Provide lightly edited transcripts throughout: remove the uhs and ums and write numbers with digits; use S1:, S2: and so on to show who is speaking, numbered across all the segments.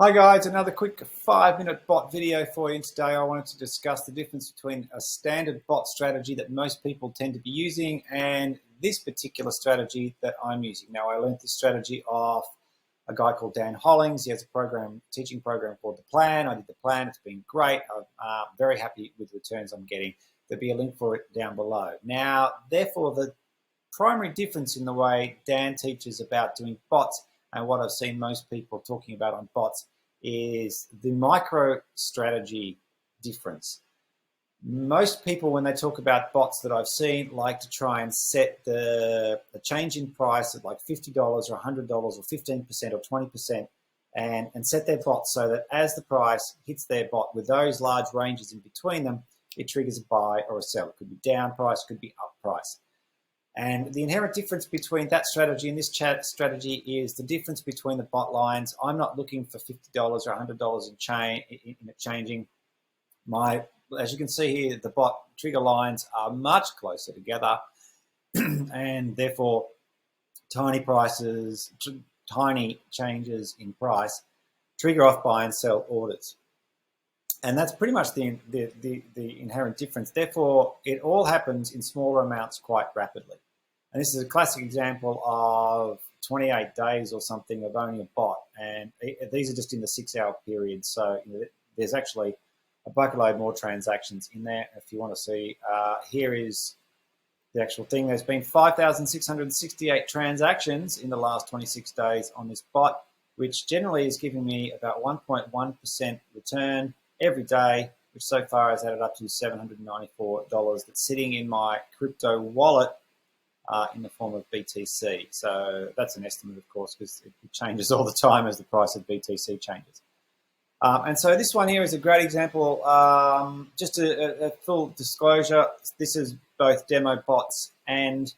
S1: Hi guys, another quick 5-minute bot video for you. And today I wanted to discuss the difference between a standard bot strategy that most people tend to be using and this particular strategy that I'm using. Now, I learned this strategy off a guy called Dan Hollings. He has a teaching program called The Plan. I did the plan. It's been great. I'm very happy with the returns I'm getting. There'll be a link for it down below. Now, therefore, the primary difference in the way Dan teaches about doing bots and what I've seen most people talking about on bots is the micro strategy difference. Most people, when they talk about bots that I've seen, like to try and set the change in price at like $50 or $100 or 15% or 20% and set their bot so that as the price hits their bot with those large ranges in between them, it triggers a buy or a sell. It could be down price, could be up price. And the inherent difference between that strategy and this chat strategy is the difference between the bot lines. I'm not looking for $50 or $100 in it changing. As you can see here, the bot trigger lines are much closer together, and therefore tiny changes in price trigger off buy and sell orders. And that's pretty much the inherent difference. Therefore, it all happens in smaller amounts quite rapidly. And this is a classic example of 28 days or something of owning a bot. And these are just in the 6-hour period. So there's actually a bucket load more transactions in there. If you want to see, here is the actual thing. There's been 5,668 transactions in the last 26 days on this bot, which generally is giving me about 1.1% return every day, which so far has added up to $794 that's sitting in my crypto wallet in the form of BTC. So that's an estimate, of course, because it changes all the time as the price of BTC changes. And so this one here is a great example. Just a full disclosure, this is both demo bots and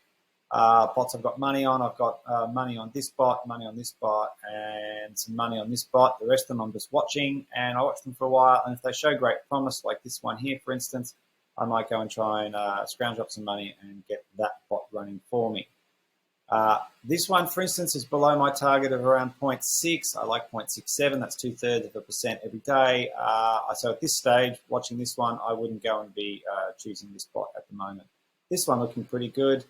S1: bots I've got money on. I've got money on this bot, money on this bot, and some money on this bot. The rest of them I'm just watching, and I watch them for a while, and if they show great promise, like this one here, for instance, I might go and try and scrounge up some money and get that bot running for me. This one, for instance, is below my target of around 0.6. I like 0.67. That's 2/3% every day. So at this stage, watching this one, I wouldn't go and be choosing this bot at the moment. This one looking pretty good.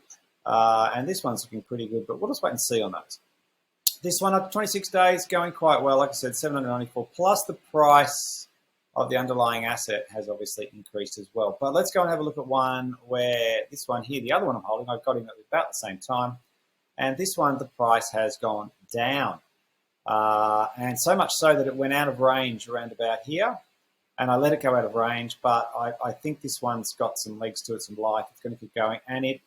S1: And this one's looking pretty good, but we'll just wait and see on those. This one up 26 days, going quite well. Like I said, 794 plus the price of the underlying asset has obviously increased as well. But let's go and have a look at one where this one here, the other one I'm holding, I've got him at about the same time. And this one, the price has gone down. And so much so that it went out of range around about here. And I let it go out of range, but I think this one's got some legs to it, some life. It's going to keep going. And it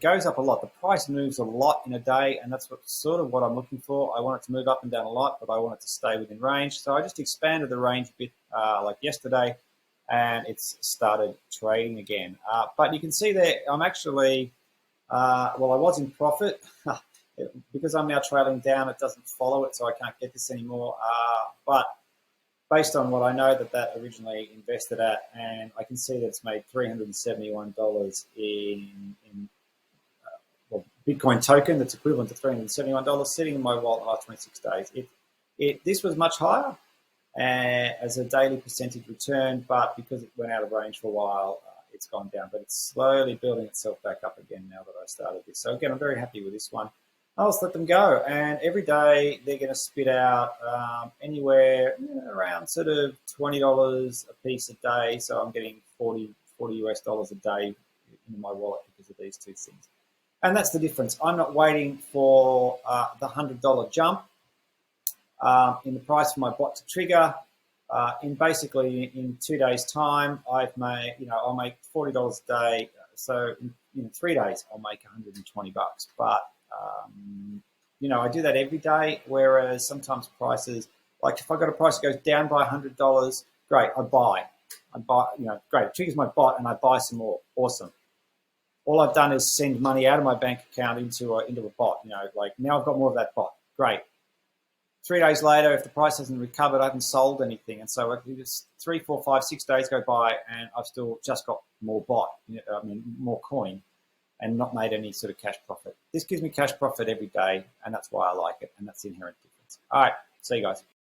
S1: goes up a lot. The price moves a lot in a day, and that's sort of what I'm looking for. I want it to move up and down a lot, but I want it to stay within range. So I just expanded the range a bit like yesterday, and it's started trading again. But you can see there, I'm actually, I was in profit. Because I'm now trailing down, it doesn't follow it, so I can't get this anymore. But based on what I know that originally invested at, and I can see that it's made $371 in Bitcoin token that's equivalent to $371 sitting in my wallet in the last 26 days. This was much higher as a daily percentage return, but because it went out of range for a while, it's gone down. But it's slowly building itself back up again now that I started this. So again, I'm very happy with this one. I'll just let them go, and every day they're going to spit out anywhere around sort of $20 a piece a day. So I'm getting $40 US a day in my wallet because of these two things. And that's the difference. I'm not waiting for the $100 jump in the price for my bot to trigger. In 2 days' time, I'll make $40 a day. So in 3 days, I'll make $120. But I do that every day. Whereas sometimes prices, like if I got a price that goes down by $100, great, I buy, great, it triggers my bot and I buy some more. Awesome. All I've done is send money out of my bank account into a bot. Like now I've got more of that bot. Great. 3 days later, if the price hasn't recovered, I haven't sold anything. And so just 3, 4, 5, 6 days go by and I've still just got more bot, more coin, and not made any sort of cash profit. This gives me cash profit every day, and that's why I like it, and that's the inherent difference. All right, see you guys.